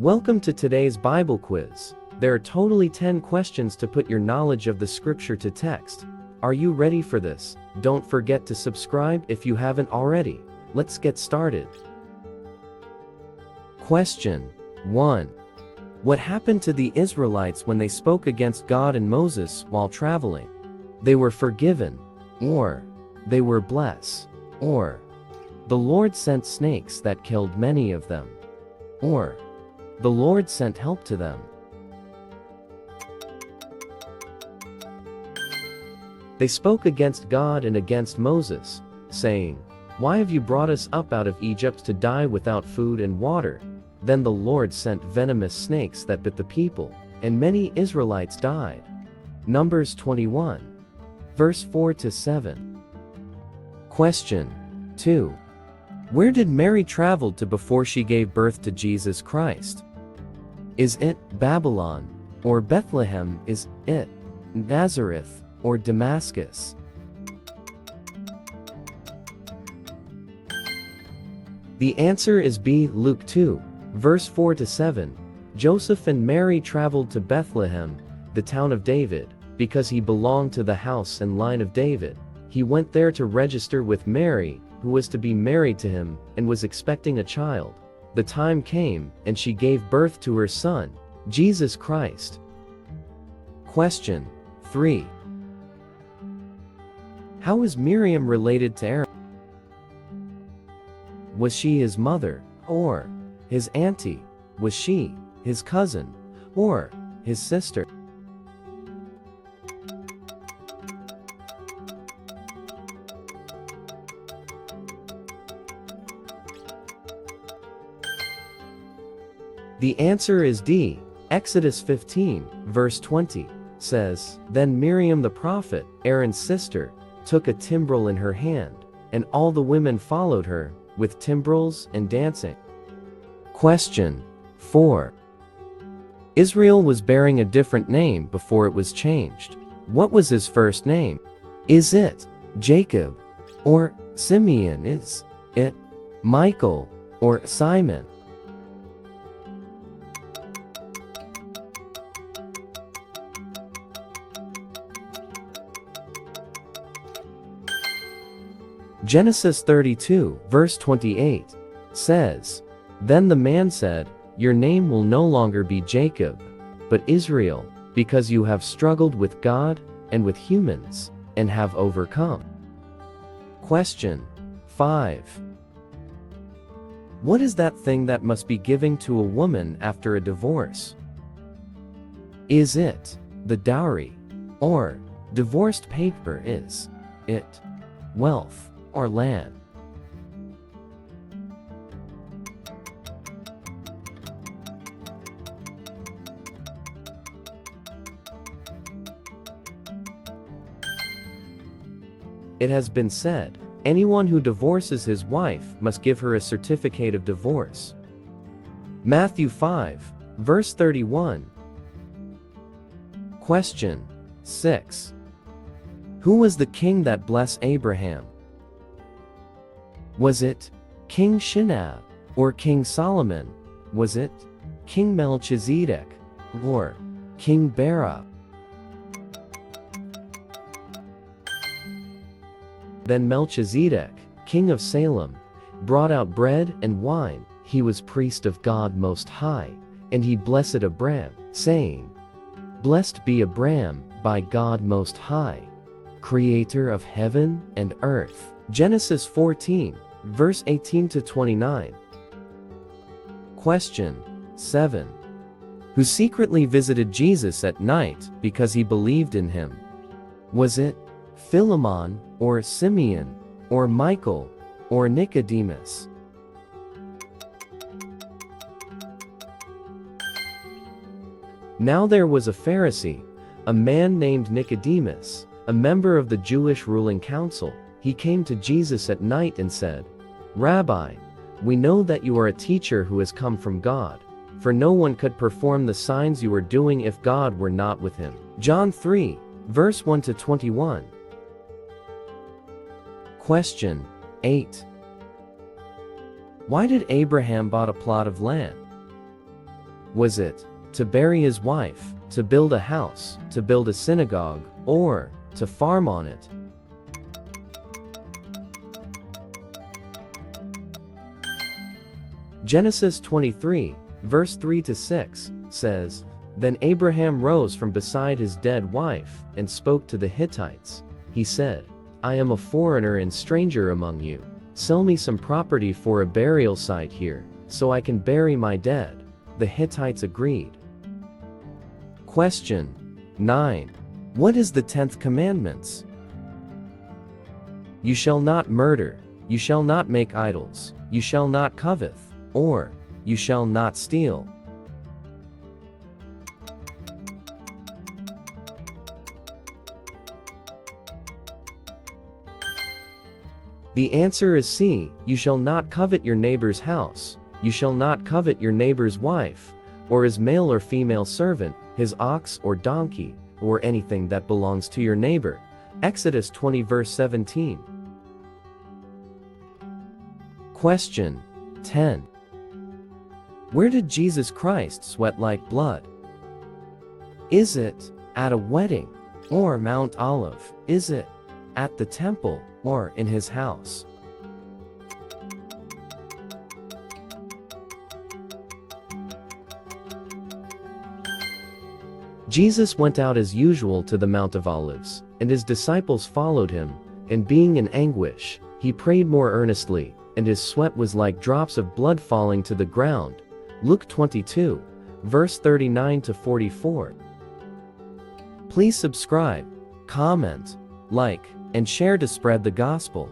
Welcome to today's Bible quiz. There are totally 10 questions to put your knowledge of the scripture to text. Are you ready for this? Don't forget to subscribe if you haven't already. Let's get started. Question 1. What happened to the Israelites when they spoke against God and Moses while traveling? They were forgiven, or they were blessed, or the Lord sent snakes that killed many of them, or the Lord sent help to them. They spoke against God and against Moses, saying, "Why have you brought us up out of Egypt to die without food and water?" Then the Lord sent venomous snakes that bit the people, and many Israelites died. Numbers 21, verse 4-7. Question 2. Where did Mary travel to before she gave birth to Jesus Christ? Is it Babylon or Bethlehem? Is it Nazareth or Damascus? The answer is B. Luke 2, verse 4-7. Joseph and Mary traveled to Bethlehem, the town of David, because he belonged to the house and line of David. He went there to register with Mary, who was to be married to him, and was expecting a child. The time came, and she gave birth to her son, Jesus Christ. Question 3. How is Miriam related to Aaron? Was she his mother, or his auntie? Was she his cousin, or his sister? The answer is D. Exodus 15, verse 20, says, "Then Miriam the prophet, Aaron's sister, took a timbrel in her hand, and all the women followed her, with timbrels and dancing." Question 4. Israel was bearing a different name before it was changed. What was his first name? Is it Jacob or Simeon? Is it Michael or Simon? Genesis 32, verse 28, says, "Then the man said, 'Your name will no longer be Jacob, but Israel, because you have struggled with God and with humans, and have overcome.'" Question 5. What is that thing that must be given to a woman after a divorce? Is it the dowry, or divorced paper? Is it wealth or land? It has been said, anyone who divorces his wife must give her a certificate of divorce. Matthew 5, verse 31. Question 6. Who was the king that blessed Abraham? Was it King Shinab or King Solomon? Was it King Melchizedek or King Barak? Then Melchizedek, king of Salem, brought out bread and wine. He was priest of God Most High, and he blessed Abram, saying, "Blessed be Abram by God Most High, creator of heaven and earth." Genesis 14, verse 18-29. Question 7. Who secretly visited Jesus at night because he believed in him? Was it Philemon or Simeon or Michael or Nicodemus? Now there was a Pharisee, a man named Nicodemus, a member of the Jewish ruling council. He came to Jesus at night and said, "Rabbi, we know that you are a teacher who has come from God, for no one could perform the signs you are doing if God were not with him." John 3, verse 1-21. Question 8. Why did Abraham bought a plot of land? Was it to bury his wife, to build a house, to build a synagogue, or to farm on it? Genesis 23, verse 3-6, says, Then Abraham rose from beside his dead wife, and spoke to the Hittites. He said, I am a foreigner and stranger among you. Sell me some property for a burial site here, so I can bury my dead. The Hittites agreed. Question 9. What is the 10th commandment? You shall not murder, you shall not make idols, you shall not covet, or you shall not steal. The answer is C. You shall not covet your neighbor's house, you shall not covet your neighbor's wife, or his male or female servant, his ox or donkey, or anything that belongs to your neighbor. Exodus 20 verse 17. Question 10. Where did Jesus Christ sweat like blood? Is it at a wedding or Mount Olive? Is it at the temple or in his house? Jesus went out as usual to the Mount of Olives, and his disciples followed him, and being in anguish, he prayed more earnestly, and his sweat was like drops of blood falling to the ground. Luke 22, verse 39-44. Please subscribe, comment, like, and share to spread the gospel.